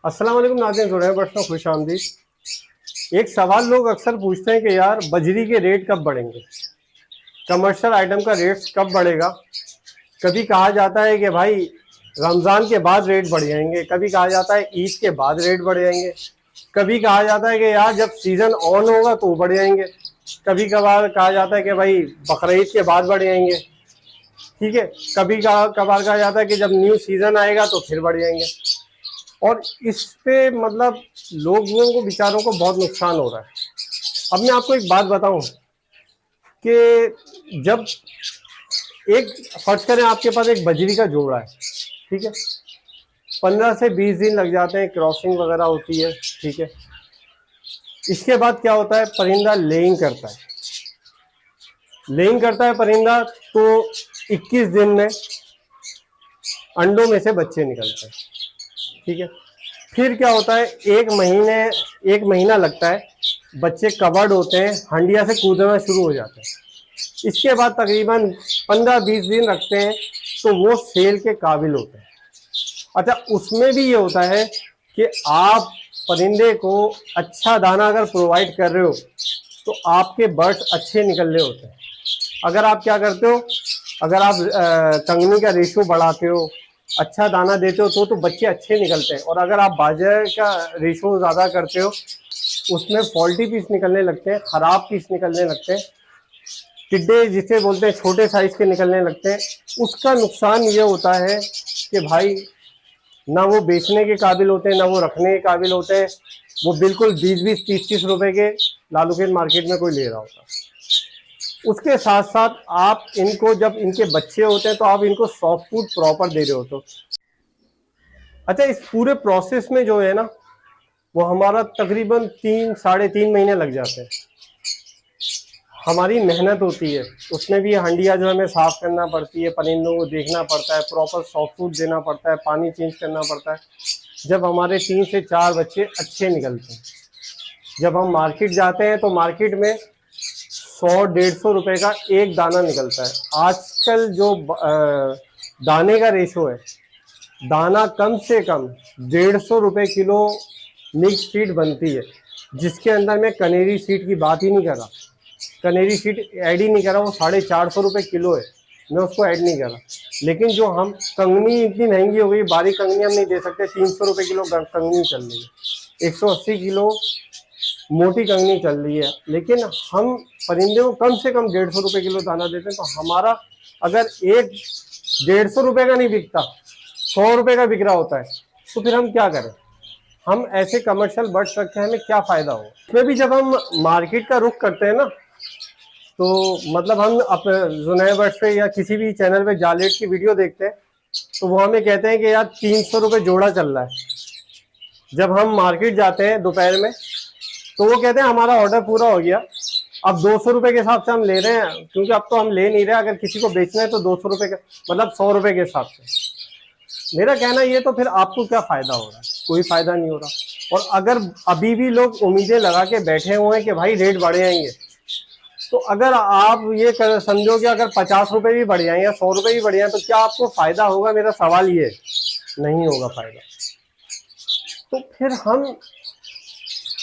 अस्सलाम वालेकुम नाज़रीन, जुड़े हैं बर्ड्स में खुश आमदीद। एक सवाल लोग अक्सर पूछते हैं कि यार बजरी के रेट कब बढ़ेंगे, कमर्शियल आइटम का रेट कब बढ़ेगा। कभी कहा जाता है कि भाई रमज़ान के बाद रेट बढ़ जाएंगे, कभी कहा जाता है ईद के बाद रेट बढ़ जाएंगे, कभी कहा जाता है कि यार जब सीज़न ऑन होगा तो बढ़ जाएंगे, कभी कभार कहा जाता है कि भाई बकरीद के बाद बढ़ जाएंगे, ठीक है। कभी कभार कहा जाता है कि जब न्यू सीज़न आएगा तो फिर बढ़ जाएंगे। और इस पे मतलब लोगों को बेचारों को बहुत नुकसान हो रहा है। अब मैं आपको एक बात बताऊं कि जब एक फर्ज करें आपके पास एक बजरी का जोड़ा है, ठीक है, 15 से 20 दिन लग जाते हैं, क्रॉसिंग वगैरह होती है, ठीक है। इसके बाद क्या होता है, परिंदा लेइंग करता है। लेइंग करता है परिंदा तो 21 दिन में अंडों में से बच्चे निकलते हैं, ठीक है। फिर क्या होता है, एक महीना लगता है, बच्चे कवर्ड होते हैं, हंडिया से कूदना शुरू हो जाते हैं। इसके बाद तकरीबन 15-20 दिन रखते हैं तो वो सेल के काबिल होते हैं। अच्छा, उसमें भी ये होता है कि आप परिंदे को अच्छा दाना अगर प्रोवाइड कर रहे हो तो आपके बर्ड्स अच्छे निकल रहे होते हैं। अगर आप क्या करते हो, अगर आप कंगनी का रेशो बढ़ाते हो, अच्छा दाना देते हो तो बच्चे अच्छे निकलते हैं। और अगर आप बाजार का रेशो ज़्यादा करते हो उसमें फॉल्टी पीस निकलने लगते हैं, ख़राब पीस निकलने लगते हैं, टिड्डे जिसे बोलते हैं छोटे साइज़ के निकलने लगते हैं। उसका नुकसान ये होता है कि भाई ना वो बेचने के काबिल होते हैं, ना वो रखने के काबिल होते हैं। वो बिल्कुल 20-20, 30-30 रुपए के लालूकेन मार्केट में कोई ले रहा होता है। उसके साथ साथ आप इनको, जब इनके बच्चे होते हैं तो आप इनको सॉफ्ट फूड प्रॉपर दे रहे हो तो अच्छा, इस पूरे प्रोसेस में जो है ना वो हमारा तकरीबन 3-3.5 महीने लग जाते हैं। हमारी मेहनत होती है, उसमें भी हंडिया जो हमें साफ़ करना पड़ती है, परिंदों को देखना पड़ता है, प्रॉपर सॉफ्ट फूड देना पड़ता है, पानी चेंज करना पड़ता है। जब हमारे 3 से 4 बच्चे अच्छे निकलते हैं, जब हम मार्केट जाते हैं तो मार्केट में 100-150 रुपये का एक दाना निकलता है। आजकल जो दाने का रेशो है, दाना कम से कम 150 रुपये किलो मिक्स फीड बनती है, जिसके अंदर मैं कनेरी सीड की बात ही नहीं कर रहा, कनेरी सीड ऐड ही नहीं कर रहा। वो 450 रुपये किलो है, मैं उसको ऐड नहीं कर रहा। लेकिन जो हम कंगनी इतनी महंगी हो गई, बारीक कंगनी हम नहीं दे सकते, 300 रुपये किलो कंगनी चल रही है, 180 किलो मोटी कंगनी चल रही है। लेकिन हम परिंदे को कम से कम 150 रुपये किलो दाना देते हैं। तो हमारा अगर एक 150 रुपये का नहीं बिकता, 100 रुपये का बिक रहा होता है, तो फिर हम क्या करें। हम ऐसे कमर्शियल बर्ड्स रख के हमें क्या फ़ायदा हो। इसमें भी जब हम मार्केट का रुख करते हैं ना, तो मतलब हम जुनैद बर्ड्स पे या किसी भी चैनल पे जालेट की वीडियो देखते हैं तो वो हमें कहते हैं कि यार 300 रुपये जोड़ा चल रहा है। जब हम मार्केट जाते हैं दोपहर में तो वो कहते हैं हमारा ऑर्डर पूरा हो गया, अब 200 रुपये के हिसाब से हम ले रहे हैं, क्योंकि अब तो हम ले नहीं रहे। अगर किसी को बेचना है तो 200 रुपये का मतलब 100 रुपये के हिसाब से। मेरा कहना ये, तो फिर आपको क्या फ़ायदा हो रहा है, कोई फ़ायदा नहीं हो रहा। और अगर अभी भी लोग उम्मीदें लगा के बैठे हुए हैं कि भाई रेट बढ़ जाएंगे, तो अगर आप ये समझो कि अगर 50 रुपये भी बढ़ जाए या 100 रुपये भी बढ़ जाए तो क्या आपको फ़ायदा होगा। मेरा सवाल ये नहीं होगा फ़ायदा। तो फिर हम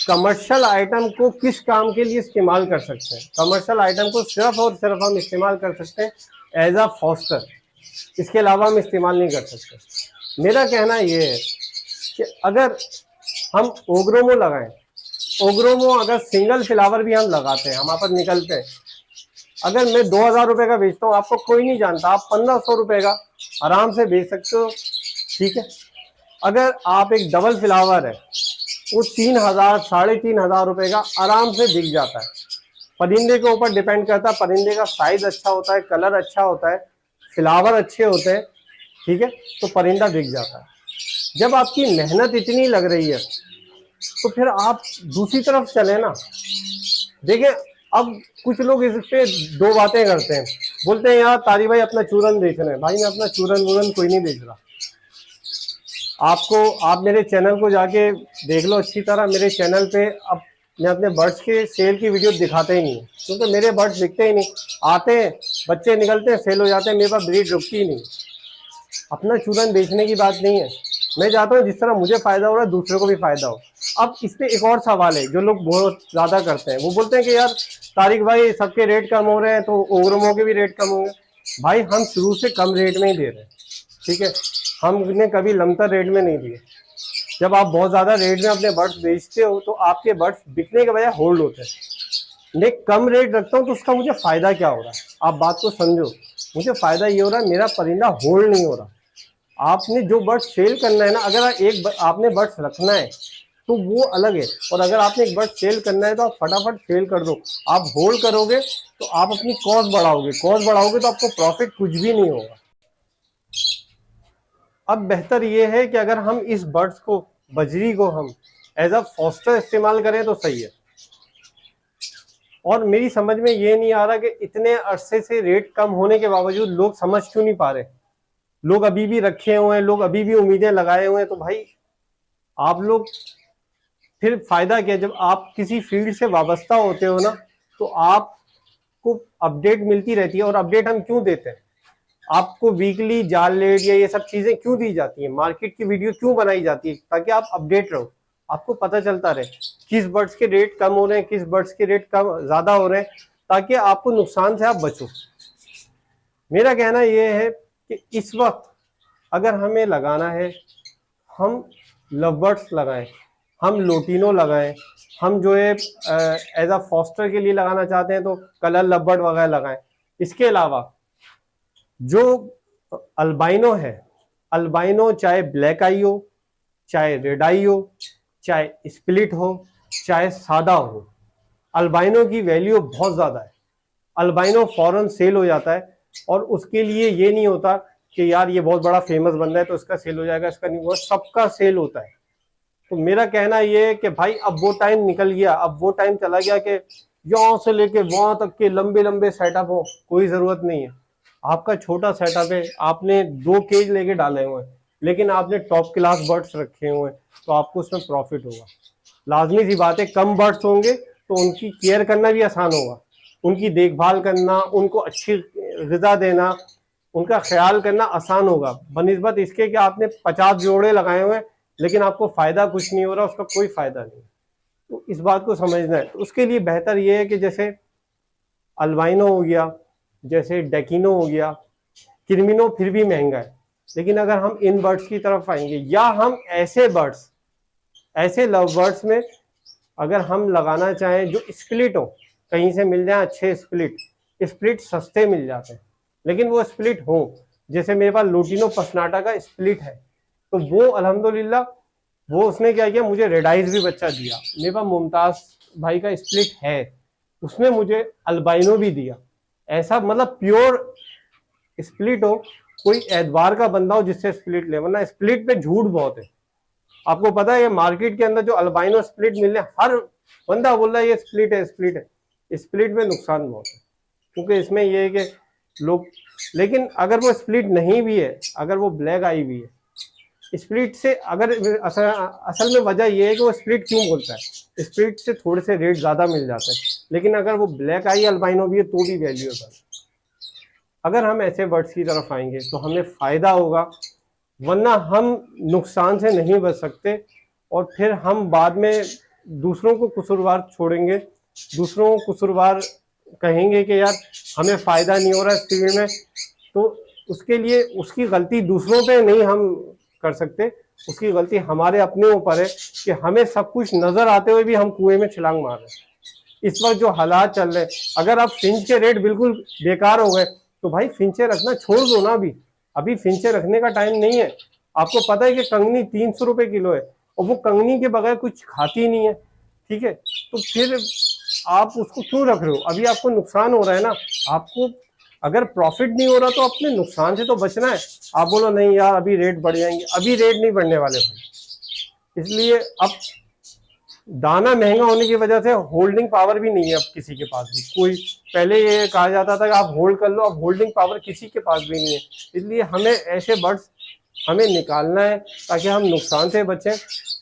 कमर्शियल आइटम को किस काम के लिए इस्तेमाल कर सकते हैं। कमर्शियल आइटम को सिर्फ और सिर्फ हम इस्तेमाल कर सकते हैं एज अ फॉस्टर, इसके अलावा हम इस्तेमाल नहीं कर सकते। मेरा कहना ये है कि अगर हम ओग्रोमो लगाएं, ओग्रोमो अगर सिंगल फ्लावर भी हम लगाते हैं, हमारे पास निकलते हैं, अगर मैं 2000 रुपये का बेचता हूँ, आपको कोई नहीं जानता, आप 1500 रुपये का आराम से बेच सकते हो, ठीक है। अगर आप एक डबल फ्लावर है, वो 3000 3,500 रुपये का आराम से बिक जाता है। परिंदे के ऊपर डिपेंड करता है, परिंदे का साइज अच्छा होता है, कलर अच्छा होता है, फ्लावर अच्छे होते हैं, ठीक है, तो परिंदा बिक जाता है। जब आपकी मेहनत इतनी लग रही है तो फिर आप दूसरी तरफ चले ना। देखिए, अब कुछ लोग इस पे दो बातें करते हैं, बोलते हैं यार तारी भाई अपना चूरन बेच रहे हैं। भाई मैं अपना चूरन वूरन कोई नहीं बेच रहा। आप मेरे चैनल को जाके देख लो अच्छी तरह। मेरे चैनल पे अब मैं अपने बर्ड्स के सेल की वीडियो दिखाते ही नहीं, क्योंकि मेरे बर्ड्स दिखते ही नहीं। आते हैं, बच्चे निकलते हैं, सेल हो जाते हैं, मेरे पास ब्रीड रुकती ही नहीं। अपना चूरन बेचने की बात नहीं है, मैं चाहता हूँ जिस तरह मुझे फायदा हो रहा है दूसरे को भी फायदा हो। अब इसमें एक और सवाल है जो लोग बहुत ज्यादा करते हैं, वो बोलते हैं कि यार तारिक भाई सबके रेट कम हो रहे हैं तो ओग्रोमो के भी रेट कम होंगे। भाई हम शुरू से कम रेट में ही दे रहे हैं, ठीक है, हमने कभी लमसम रेट में नहीं दिए। जब आप बहुत ज्यादा रेट में अपने बर्ड्स बेचते हो तो आपके बर्ड्स बिकने के बजाय होल्ड होते हैं। मैं कम रेट रखता हूँ तो उसका मुझे फायदा क्या हो रहा है, आप बात को समझो। मुझे फायदा ये हो रहा है मेरा परिंदा होल्ड नहीं हो रहा। आपने जो बर्ड्स सेल करना है ना, अगर आपने बर्ड्स रखना है तो वो अलग है, और अगर आपने एक बर्ड सेल करना है तो आप फटाफट सेल कर दो। आप होल्ड करोगे तो आप अपनी कॉस्ट बढ़ाओगे, कॉस्ट बढ़ाओगे तो आपको प्रॉफिट कुछ भी नहीं होगा। अब बेहतर ये है कि अगर हम इस बर्ड्स को, बजरी को हम एज अ फॉस्टर इस्तेमाल करें तो सही है। और मेरी समझ में ये नहीं आ रहा कि इतने अरसे से रेट कम होने के बावजूद लोग समझ क्यों नहीं पा रहे। लोग अभी भी रखे हुए हैं, लोग अभी भी उम्मीदें लगाए हुए हैं। तो भाई आप लोग फिर फायदा क्या, जब आप किसी फील्ड से वाबस्ता होते हो ना तो आपको अपडेट मिलती रहती है। और अपडेट हम क्यों देते हैं, आपको वीकली जाल लेट या ये सब चीजें क्यों दी जाती है, मार्केट की वीडियो क्यों बनाई जाती है, ताकि आप अपडेट रहो, आपको पता चलता रहे किस बर्ड्स के रेट कम हो रहे हैं, किस बर्ड्स के रेट कम ज्यादा हो रहे हैं, ताकि आपको नुकसान से आप बचो। मेरा कहना यह है कि इस वक्त अगर हमें लगाना है, हम लव बर्ड्स लगाएं, हम लोटिनो लगाएं, हम जो है एज अ फॉस्टर के लिए लगाना चाहते हैं तो कलर लव बर्ड वगैरह लगाएं। इसके अलावा जो अल्बाइनो है, अल्बाइनो चाहे ब्लैक आई हो, चाहे रेड आई हो, चाहे स्प्लिट हो, चाहे सादा हो, अल्बाइनो की वैल्यू बहुत ज्यादा है। अल्बाइनो फौरन सेल हो जाता है, और उसके लिए ये नहीं होता कि यार ये बहुत बड़ा फेमस बंदा है तो इसका सेल हो जाएगा, इसका नहीं, वो सबका सेल होता है। तो मेरा कहना ये है कि भाई अब वो टाइम निकल गया, अब वो टाइम चला गया कि यहां से लेके वहां तक के लंबे लंबे सेटअप हो, कोई जरूरत नहीं है। आपका छोटा सेटअप है, आपने 2 केज लेके डाले हुए हैं, लेकिन आपने टॉप क्लास बर्ड्स रखे हुए हैं, तो आपको उसमें प्रॉफिट होगा। लाजमी सी बात है, कम बर्ड्स होंगे तो उनकी केयर करना भी आसान होगा, उनकी देखभाल करना, उनको अच्छी ग़िज़ा देना, उनका ख्याल करना आसान होगा, बनिस्बत इसके कि आपने 50 जोड़े लगाए हुए हैं लेकिन आपको फायदा कुछ नहीं हो रहा, उसका कोई फायदा नहीं। तो इस बात को समझना है। तो उसके लिए बेहतर ये है कि जैसे अल्बाइनो हो गया, जैसे डेकिनो हो गया, क्रिमिनो फिर भी महंगा है, लेकिन अगर हम इन बर्ड्स की तरफ आएंगे, या हम ऐसे बर्ड्स, ऐसे लव बर्ड्स में अगर हम लगाना चाहें जो स्प्लिट हो, कहीं से मिल जाए अच्छे स्प्लिट, स्प्लिट सस्ते मिल जाते हैं लेकिन वो स्प्लिट हो, जैसे मेरे पास लोटिनो पसनाटा का स्प्लिट है, तो वो अल्हम्दुलिल्लाह वो उसने क्या किया, मुझे रेड आइज भी बच्चा दिया। मेरे पास मुमताज भाई का स्प्लिट है, उसने मुझे अल्बाइनो भी दिया। ऐसा मतलब प्योर स्प्लिट हो, कोई एतबार का बंदा हो जिससे स्प्लिट ले, वरना स्प्लिट पे झूठ बहुत है। आपको पता है ये मार्केट के अंदर जो अल्बाइनो स्प्लिट मिल रहे, हर बंदा बोल रहा है ये स्प्लिट है, स्प्लिट है। स्प्लिट में नुकसान बहुत है, क्योंकि इसमें ये है कि लोग, लेकिन अगर वो स्प्लिट नहीं भी है, अगर वो ब्लैक आई भी है, स्प्लिट से अगर असल में वजह यह है कि वो स्प्लिट क्यों बोलता है, स्प्लिट से थोड़े से रेट ज्यादा मिल जाते हैं, लेकिन अगर वो ब्लैक आई अल्बाइनो भी है तो भी वैल्यू है। अगर हम ऐसे बर्ड्स की तरफ आएंगे तो हमें फायदा होगा, वरना हम नुकसान से नहीं बच सकते, और फिर हम बाद में दूसरों को कसूरवार छोड़ेंगे, दूसरों को कसूरवार कहेंगे कि यार हमें फायदा नहीं हो रहा इस फील्ड में। तो उसके लिए उसकी गलती दूसरों पे नहीं हम कर सकते, उसकी गलती हमारे अपने ऊपर है कि हमें सब कुछ नजर आते हुए भी हम कुएं में छलांग मार रहे हैं। इस वक्त जो हालात चल रहे हैं, अगर अब फिंच के रेट बिल्कुल बेकार हो गए तो भाई फिंचे रखना छोड़ दो ना, अभी फिंचे रखने का टाइम नहीं है। आपको पता है कि कंगनी 300 रुपए किलो है, और वो कंगनी के बगैर कुछ खाती नहीं है, ठीक है, तो फिर आप उसको क्यों रख रहे हो, अभी आपको नुकसान हो रहा है ना। आपको अगर प्रॉफिट नहीं हो रहा तो अपने नुकसान से तो बचना है। आप बोलो नहीं यार अभी रेट बढ़ जाएंगे, अभी रेट नहीं बढ़ने वाले भाई। इसलिए अब दाना महंगा होने की वजह से होल्डिंग पावर भी नहीं है अब किसी के पास भी। कोई पहले ये कहा जाता था कि आप होल्ड कर लो, अब होल्डिंग पावर किसी के पास भी नहीं है। इसलिए हमें ऐसे बर्ड्स हमें निकालना है ताकि हम नुकसान से बचें,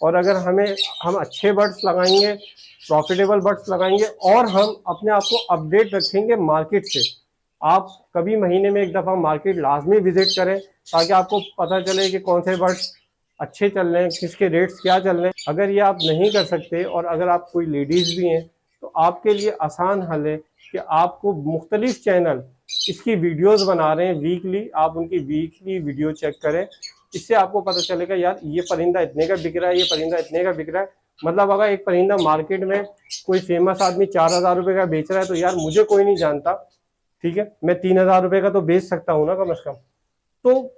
और अगर हम अच्छे बर्ड्स लगाएंगे, प्रॉफिटेबल बर्ड्स लगाएंगे, और हम अपने आप को अपडेट रखेंगे मार्केट से। आप कभी महीने में एक दफ़ा मार्केट लाजमी विजिट करें ताकि आपको पता चले कि कौन से बर्ड्स अच्छे चल रहे हैं, किसके रेट्स क्या चल रहे हैं। अगर ये आप नहीं कर सकते और अगर आप कोई लेडीज़ भी हैं तो आपके लिए आसान हल है कि आपको मुख्तलिफ चैनल इसकी वीडियोस बना रहे हैं वीकली, आप उनकी वीकली वीडियो चेक करें। इससे आपको पता चलेगा यार ये परिंदा इतने का बिक रहा है, ये परिंदा इतने का बिक रहा है। मतलब अगर एक परिंदा मार्केट में कोई फेमस आदमी 4,000 रुपये का बेच रहा है तो यार मुझे कोई नहीं जानता, ठीक है, मैं 3,000 रुपये का तो बेच सकता हूँ ना कम से कम। तो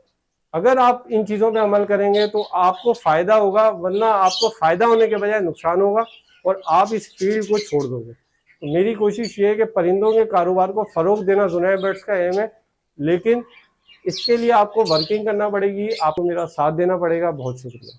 अगर आप इन चीज़ों पे अमल करेंगे तो आपको फ़ायदा होगा, वरना आपको फ़ायदा होने के बजाय नुकसान होगा और आप इस फील्ड को छोड़ दोगे। तो मेरी कोशिश ये है कि परिंदों के कारोबार को फ़रोग देना जुनैर बर्ड्स का एम है, लेकिन इसके लिए आपको वर्किंग करना पड़ेगी, आपको मेरा साथ देना पड़ेगा। बहुत शुक्रिया।